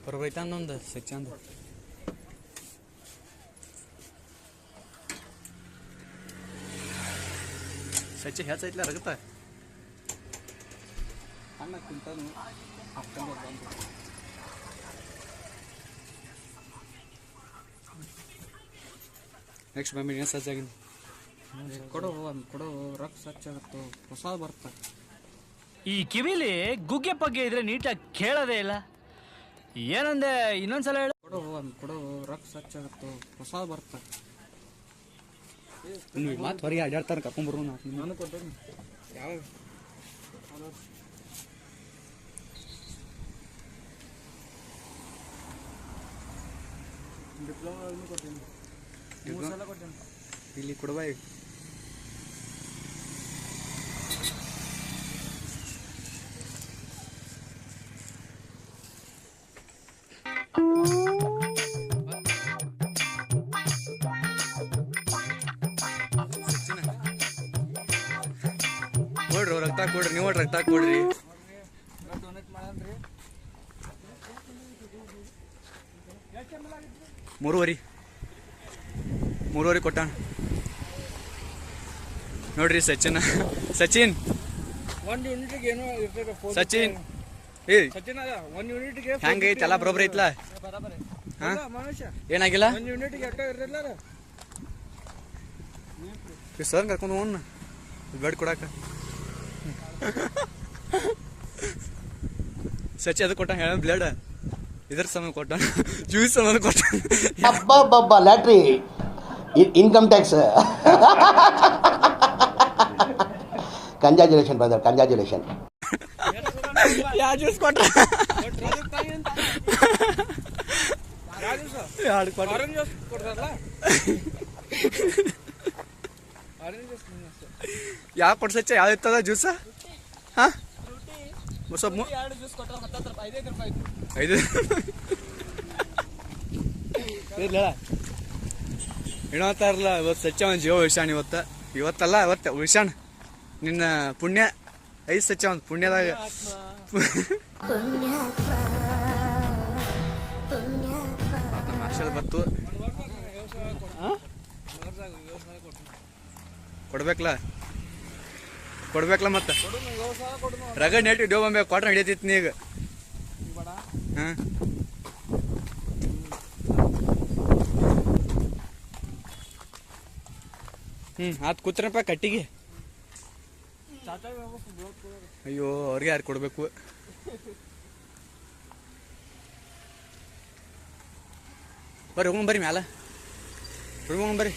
ಬರಬೈತ ಅಂದೊಂದು ಸಚ್ಚ ಅಂದ ಸಚ್ಚ ಹೆಚ್ಚೈತ್ಲ ರಗತ್ತ ಅನ್ನ ಕುಂತಾನು ಹಾಕ್ಕೊಂಡು ಬಂದು ನೆಕ್ಸ್ಟ್ ಬಮ್ಮಿ ಏನು ಸಜ್ಜಾಗಿನ ಕೊಡು ರೊಕ್ಕ ಸಚ್ಚಾಗತ್ತು ಹೊಸ ಬರ್ತ ಈ ಕಿವಿಲಿ ಗುಗ್ಗೆ ಪಗ್ಗೆ ಇದ್ರೆ ನೀಟಾಗಿ ಕೇಳೋದೇ ಇಲ್ಲ ಏನಂದೆ ಇನ್ನೊಂದ್ಸಲ ಹೇಳು ಕೊಡು ರೊಕ್ಕ ಸಚ್ಚಾಗತ್ತು ಹೊಸ ಬರ್ತ ನೀವು ಮಾತು ಹೊರಗೆ ಅಡ್ಡಾಡ್ತಾರೆ ಕರ್ಕೊಂಬರು ನಾನು ಕೊಟ್ಟೇನೆ ಯಾವ ಡಿಪ್ಲೊಮಾ ಕೊಟ್ಟೇನೆ 3 ಸಲ ಕೊಟ್ಟೇನೆ ಇಲ್ಲಿ ಕೊಡುವ ಕೊಡ್ರಿ ರಕ್ತ ಕೊಡ್ರಿ ನೀವು ರಕ್ತ ಕೊಡ್ರಿ ಡೊನೇಟ್ ಮಾಡನ್ರಿ 3.5 ಕೊಟ್ಟಾನ ನೋಡ್ರಿ ಸಚಿನ್ ಒಂದು ಯೂನಿಟ್ಗೆ ಏನೋ ಇರ್ತದೆ ಸಚಿನ್ ಏ ಸಚಿನ್ ಅದ ಒಂದು ಯೂನಿಟ್ಗೆ ಹೆಂಗೈತಿ ಎಲ್ಲ ಬರೋಬ್ಬರಿ ಐತ್ಲ ಹಾ ಮನುಷ್ಯ ಏನಾಗಿಲ್ಲ ಒಂದು ಯೂನಿಟ್ಗೆ ಎಷ್ಟೋ ಇರ್ತಿಲ್ಲ ಸರ್ ಕರ್ಕೊಂಡು ಹೋಗೋಣ ಬ್ಲಡ್ ಕೊಡಾಕ ಸಚಿ ಅದು ಕೊಟ್ಟ ಹೇಳ ಬ್ಲಡ್ ಇದ್ರ ಸಮಯ ಕೊಟ್ಟ ಜ್ಯೂಸ್ ಸಮಯ ಕೊಟ್ಟ ಅಬ್ಬಬ್ಬಬ್ಬ lottery income tax congratulation brother congratulation ಯಾ ಜ್ಯೂಸ್ ಕೊಟ್ಟ ಆರೆಂಜ್ ಜ್ಯೂಸ್ ಕೊಡ್ತಾರಲ್ಲ ಆರೆಂಜ್ ಜ್ಯೂಸ್ ಯಾವ ಕೊಟ್ಟು ಸಚ್ಚ ಯಾವ ಇರ್ತದ ಜ್ಯೂಸ ಹಾ ಸ್ವಲ್ಪ 2 ಜ್ಯೂಸ್ ಕೊಟ್ಟರೆ 10 ರೂಪಾಯಿ 5 ರೂಪಾಯಿ 5 ಇಲ್ಲ ಹೇಳತ್ತಾರಲ್ಲ ಇವತ್ತು ಸಚ್ಚ ಒಂದು ಜೀವ ಉಳಿಸ್ಯಾಣ ಇವತ್ತಲ್ಲ ಉಳಿಸ್ಯಾಣ ನಿನ್ನ ಪುಣ್ಯ 5 ಸಚ್ಚ ಒಂದು ಪುಣ್ಯದಾಗ ಬತ್ತು ಕೊಡ್ಬೇಕಲ್ಲ ಮತ್ತೆ ರಗಡ್ ನೆಟ್ ಡೋ ಬಂಬೆ ಕ್ವಾಟ್ರ್ ಹಿಡಿಯತಿತ್ತು ನೀಗ ಹಾಂ ಆತ್ ಕೂತ್ರಪ್ಪ ಕಟ್ಟಿಗೆ ಅಯ್ಯೋ ಅವ್ರಿಗೆ ಯಾರು ಕೊಡ್ಬೇಕು ಬರ್ರಿ ಹೋಗೋಣ ಬರ್ರಿ ಮ್ಯಾಲ ಹೋಗೋಣ ಬರ್ರಿ